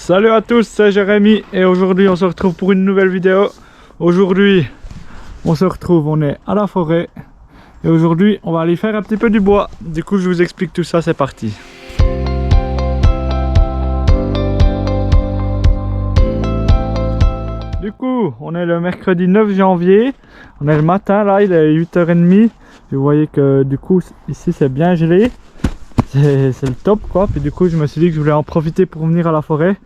Salut à tous, c'est Jérémy et aujourd'hui on se retrouve pour une nouvelle vidéo. Aujourd'hui on se retrouve, on est à la forêt et aujourd'hui on va aller faire un petit peu du bois. Du coup je vous explique tout ça, c'est parti. Du coup on est le mercredi 9 janvier, on est le matin là, il est 8h30. Vous voyez que du coup ici c'est bien gelé. C'est le top quoi, puis du coup je me suis dit que je voulais en profiter pour venir à la forêt.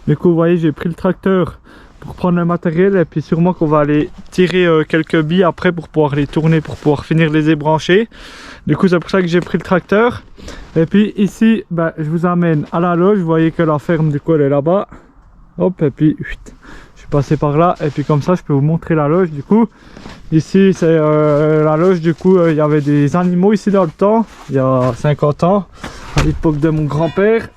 Du coup vous voyez j'ai pris le tracteur pour prendre le matériel et puis sûrement qu'on va aller tirer quelques billes après pour pouvoir les tourner, pour pouvoir finir les ébrancher. Du coup c'est pour ça que j'ai pris le tracteur. Et puis ici je vous amène à la loge, vous voyez que la ferme du coup elle est là-bas. Hop, et puis je suis passé par là et puis comme ça je peux vous montrer la loge. Du coup ici c'est la loge, du coup il y avait des animaux ici dans le temps, il y a 50 ans, à l'époque de mon grand-père.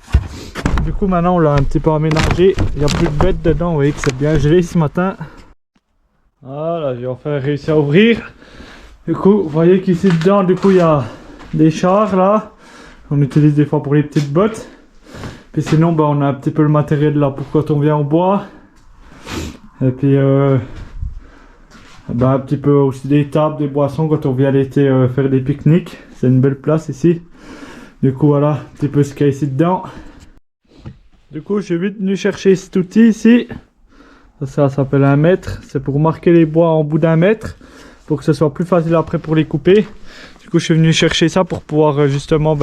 Du coup maintenant on l'a un petit peu aménagé, il n'y a plus de bêtes dedans, vous voyez que c'est bien gelé ce matin. Voilà, j'ai enfin réussi à ouvrir. Du coup vous voyez qu'ici dedans du coup il y a des chars là, on utilise des fois pour les petites bottes. Puis sinon on a un petit peu le matériel là pour quand on vient au bois. Et puis un petit peu aussi des tables, des boissons quand on vient l'été faire des pique-niques. C'est une belle place ici. Du coup voilà un petit peu ce qu'il y a ici dedans. Du coup je suis vite venu chercher cet outil ici. Ça s'appelle un mètre. C'est pour marquer les bois en bout d'un mètre, pour que ce soit plus facile après pour les couper. Du coup je suis venu chercher ça pour pouvoir justement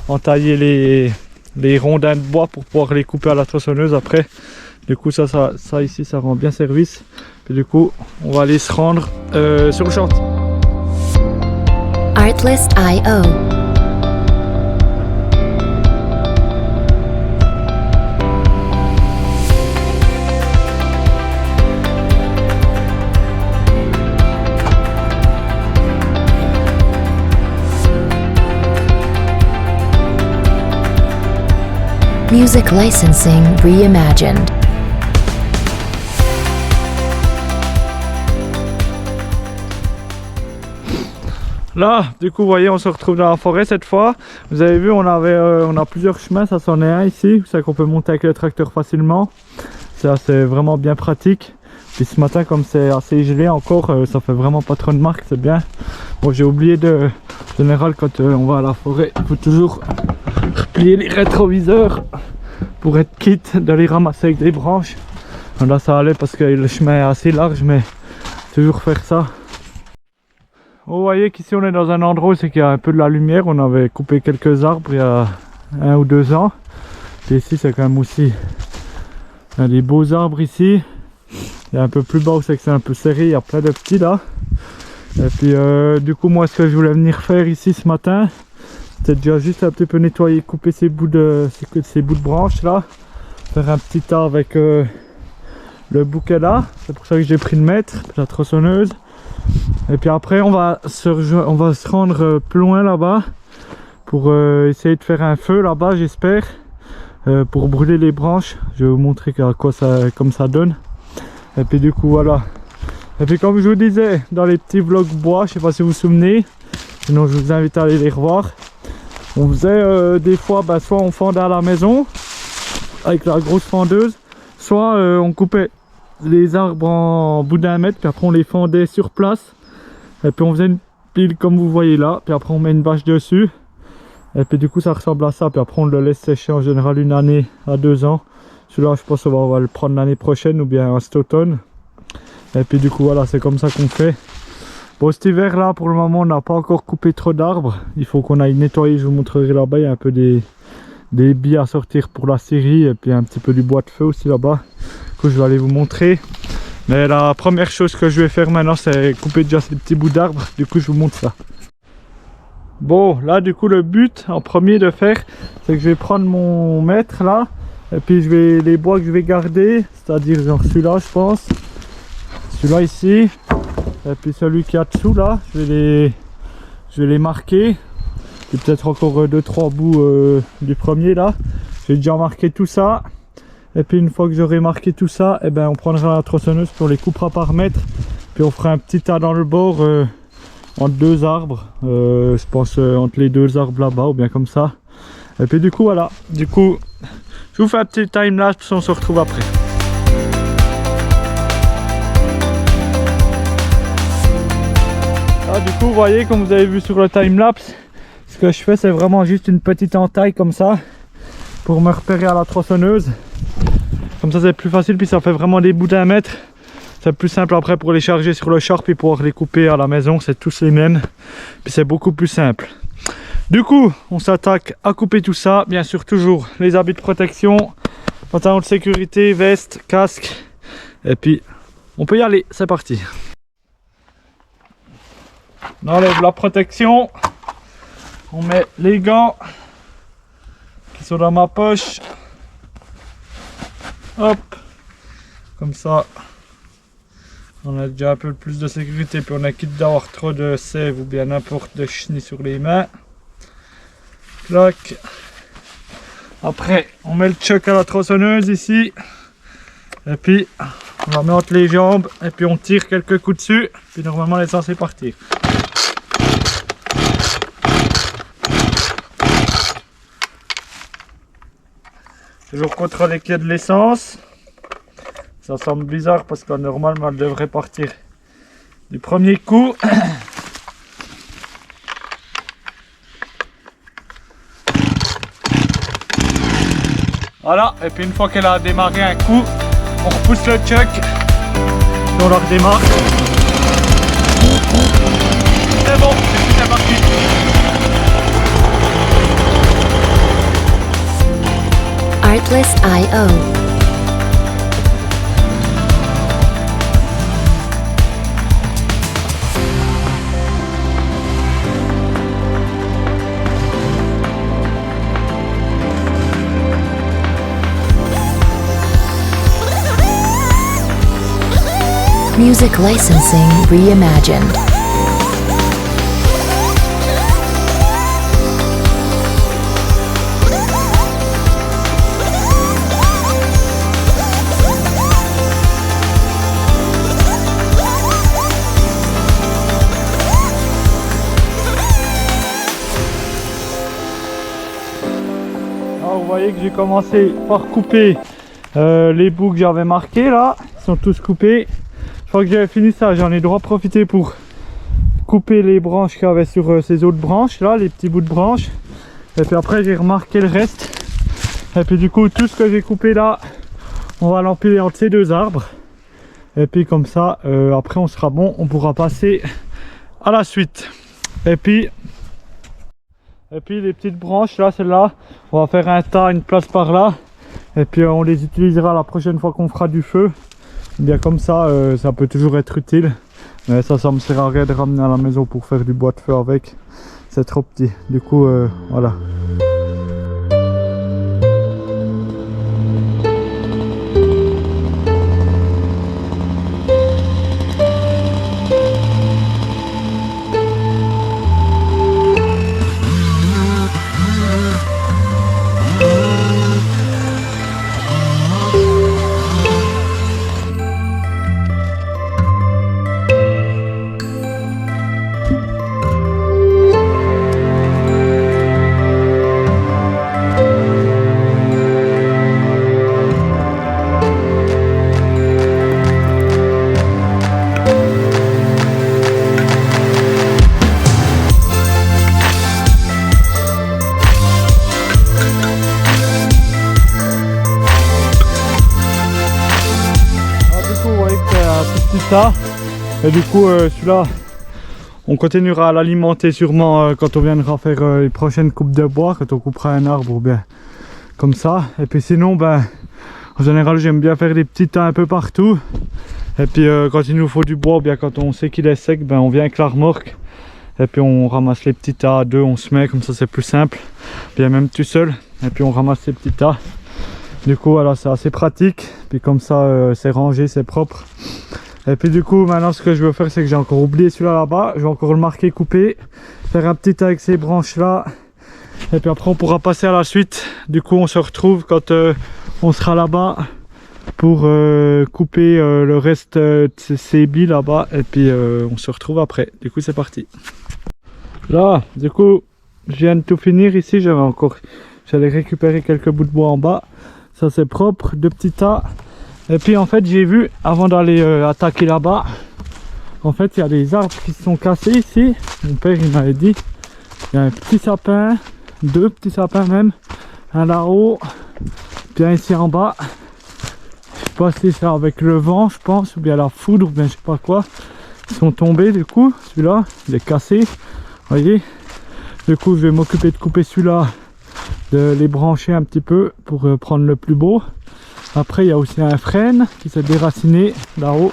entailler les rondins de bois pour pouvoir les couper à la tronçonneuse après. Du coup ça ici ça rend bien service. Et du coup on va aller se rendre sur le chantier. Artlist.io. Music licensing reimagined. Là, du coup, vous voyez, on se retrouve dans la forêt cette fois. Vous avez vu, on a plusieurs chemins, ça c'en est un ici. C'est qu'on peut monter avec le tracteur facilement. Ça, c'est vraiment bien pratique. Puis ce matin, comme c'est assez gelé encore, ça fait vraiment pas trop de marques, c'est bien. Bon, j'ai oublié en général, quand on va à la forêt, il faut toujours replier les rétroviseurs pour être quitte d'aller ramasser avec des branches. Là, ça allait parce que le chemin est assez large, mais toujours faire ça. Vous voyez qu'ici on est dans un endroit où c'est qu'il y a un peu de la lumière. On avait coupé quelques arbres il y a 1 ou 2 ans. Et ici c'est quand même aussi, il y a des beaux arbres ici. Il y a un peu plus bas où c'est que c'est un peu serré, il y a plein de petits là. Et puis du coup moi ce que je voulais venir faire ici ce matin, c'était déjà juste un petit peu nettoyer, couper ces bouts de branches là. Faire un petit tas avec le bouquet là. C'est pour ça que j'ai pris le mètre, la tronçonneuse. Et puis après on va se rendre plus loin là-bas pour essayer de faire un feu là-bas, j'espère, pour brûler les branches. Je vais vous montrer comme ça donne. Et puis du coup voilà. Et puis comme je vous disais dans les petits vlogs bois, je sais pas si vous vous souvenez, sinon je vous invite à aller les revoir. On faisait des fois, soit on fendait à la maison avec la grosse fendeuse, soit on coupait les arbres en bout d'1 mètre, puis après on les fendait sur place. Et puis on faisait une pile comme vous voyez là, puis après on met une bâche dessus. Et puis du coup ça ressemble à ça, puis après on le laisse sécher en général 1 année à 2 ans. Celui-là je pense qu'on va le prendre l'année prochaine ou bien cet automne. Et puis du coup voilà, c'est comme ça qu'on fait. Bon, cet hiver là pour le moment on n'a pas encore coupé trop d'arbres. Il faut qu'on aille nettoyer, je vous montrerai là-bas, il y a un peu des billes à sortir pour la scierie. Et puis un petit peu du bois de feu aussi là-bas. Du coup je vais aller vous montrer. Mais la première chose que je vais faire maintenant c'est couper déjà ces petits bouts d'arbres. Du coup je vous montre ça. Bon là du coup le but en premier de faire, c'est que je vais prendre mon mètre là. Et puis les bois que je vais garder, c'est-à-dire genre celui-là je pense, celui-là ici, et puis celui qui est dessous là, je vais les marquer. Et peut-être encore 2-3 bouts du premier là. J'ai déjà marqué tout ça. Et puis une fois que j'aurai marqué tout ça, on prendra la tronçonneuse, puis on les coupera par mètre. Puis on fera un petit tas dans le bord entre 2 arbres. Je pense entre les 2 arbres là-bas ou bien comme ça. Et puis du coup voilà. Du coup Je vous fais un petit time-lapse, on se retrouve après. Ah, du coup, vous voyez, comme vous avez vu sur le time-lapse, ce que je fais, c'est vraiment juste une petite entaille comme ça pour me repérer à la tronçonneuse. Comme ça, c'est plus facile, puis ça fait vraiment des bouts d'1 mètre. C'est plus simple après pour les charger sur le char, puis pouvoir les couper à la maison, c'est tous les mêmes. Puis c'est beaucoup plus simple. Du coup, on s'attaque à couper tout ça. Bien sûr, toujours les habits de protection, pantalon de sécurité, veste, casque. Et puis, on peut y aller, c'est parti. On enlève la protection. On met les gants qui sont dans ma poche. Hop, comme ça. On a déjà un peu plus de sécurité, puis on a quitte d'avoir trop de sève ou bien n'importe de chenilles sur les mains. Clac. Après, on met le choc à la tronçonneuse ici. Et puis, on la met entre les jambes. Et puis, on tire quelques coups dessus. Puis, normalement, elle est censée partir. Toujours contrôler qu'il y a de l'essence. Ça semble bizarre parce que normalement elle devrait partir du premier coup. Voilà, et puis une fois qu'elle a démarré un coup, on repousse le chuck et on la redémarre. C'est bon, c'est parti. Artlist.io. Music licensing reimagined. Alors, vous voyez que j'ai commencé par couper les bouts que j'avais marqués là, ils sont tous coupés. Une fois que j'avais fini ça, j'en ai droit profité pour couper les branches qu'il y avait sur ces autres branches là, les petits bouts de branches. Et puis après j'ai remarqué le reste. Et puis du coup tout ce que j'ai coupé là, on va l'empiler entre ces deux arbres. Et puis comme ça, après on sera bon, on pourra passer à la suite. Et puis les petites branches là, celles-là, on va faire un tas, une place par là. Et puis on les utilisera la prochaine fois qu'on fera du feu. Bien comme ça, ça peut toujours être utile. Mais ça me sert à rien de ramener à la maison pour faire du bois de feu avec. C'est trop petit. Du coup, voilà. Ça et du coup celui-là on continuera à l'alimenter sûrement quand on viendra faire les prochaines coupes de bois, quand on coupera un arbre ou bien comme ça. Et puis sinon ben en général j'aime bien faire des petits tas un peu partout. Et puis quand il nous faut du bois ou bien quand on sait qu'il est sec, ben on vient avec la remorque et puis on ramasse les petits tas à deux, on se met comme ça, c'est plus simple, bien même tout seul. Et puis on ramasse ces petits tas. Du coup voilà, c'est assez pratique, puis comme ça c'est rangé, c'est propre. Et puis du coup maintenant ce que je veux faire, c'est que j'ai encore oublié celui-là là-bas, je vais encore le marquer coupé, faire un petit tas avec ces branches là, et puis après on pourra passer à la suite. Du coup on se retrouve quand on sera là-bas pour couper le reste de ces billes là-bas, et puis on se retrouve après. Du coup c'est parti. Là du coup je viens de tout finir ici, j'allais récupérer quelques bouts de bois en bas. Ça c'est propre, 2 petits tas. Et puis en fait j'ai vu, avant d'aller attaquer là-bas, en fait il y a des arbres qui se sont cassés ici. Mon père il m'avait dit, il y a un petit sapin, 2 petits sapins même, un là-haut, puis un ici en bas. Je sais pas si c'est avec le vent je pense, ou bien la foudre, ou bien je sais pas quoi. Ils sont tombés du coup, celui-là il est cassé, voyez. Du coup je vais m'occuper de couper celui-là, de les brancher un petit peu pour prendre le plus beau. Après il y a aussi un frêne qui s'est déraciné là-haut.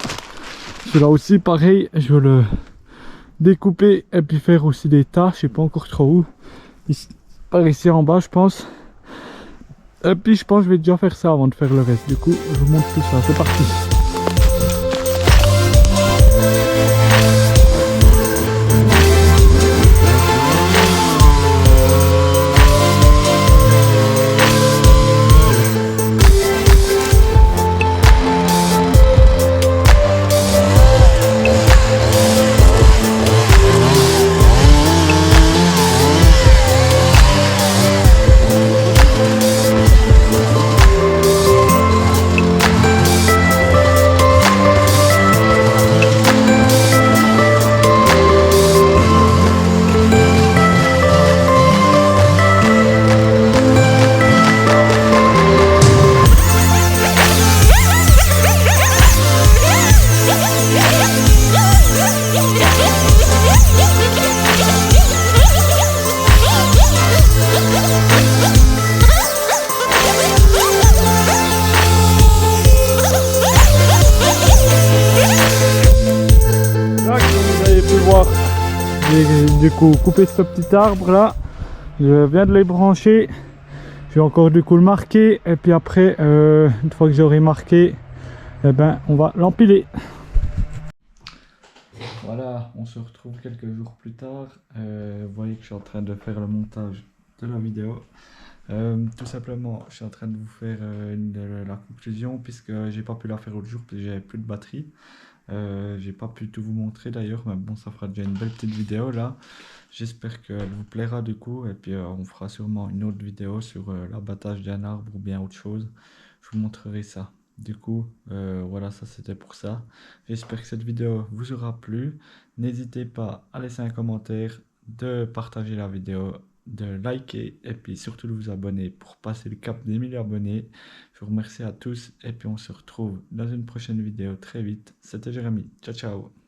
Celui-là aussi pareil, je vais le découper et puis faire aussi des tas, je sais pas encore trop où. Ici, par ici en bas je pense. Et puis je pense que je vais déjà faire ça avant de faire le reste. Du coup je vous montre tout ça, c'est parti. J'ai du coup coupé ce petit arbre là, je viens de les brancher, je vais encore du coup le marquer et puis après une fois que j'aurai marqué, eh ben on va l'empiler. Voilà, on se retrouve quelques jours plus tard, vous voyez que je suis en train de faire le montage de la vidéo. Tout simplement je suis en train de vous faire la conclusion puisque j'ai pas pu la faire l'autre jour parce que j'avais plus de batterie. J'ai pas pu tout vous montrer d'ailleurs, mais bon, ça fera déjà une belle petite vidéo là. J'espère qu'elle vous plaira du coup, et puis on fera sûrement une autre vidéo sur l'abattage d'un arbre ou bien autre chose. Je vous montrerai ça. Du coup, voilà, ça c'était pour ça. J'espère que cette vidéo vous aura plu. N'hésitez pas à laisser un commentaire, de partager la vidéo, de liker et puis surtout de vous abonner pour passer le cap des 1000 abonnés. Je vous remercie à tous et puis on se retrouve dans une prochaine vidéo très vite. C'était Jérémy. Ciao ciao.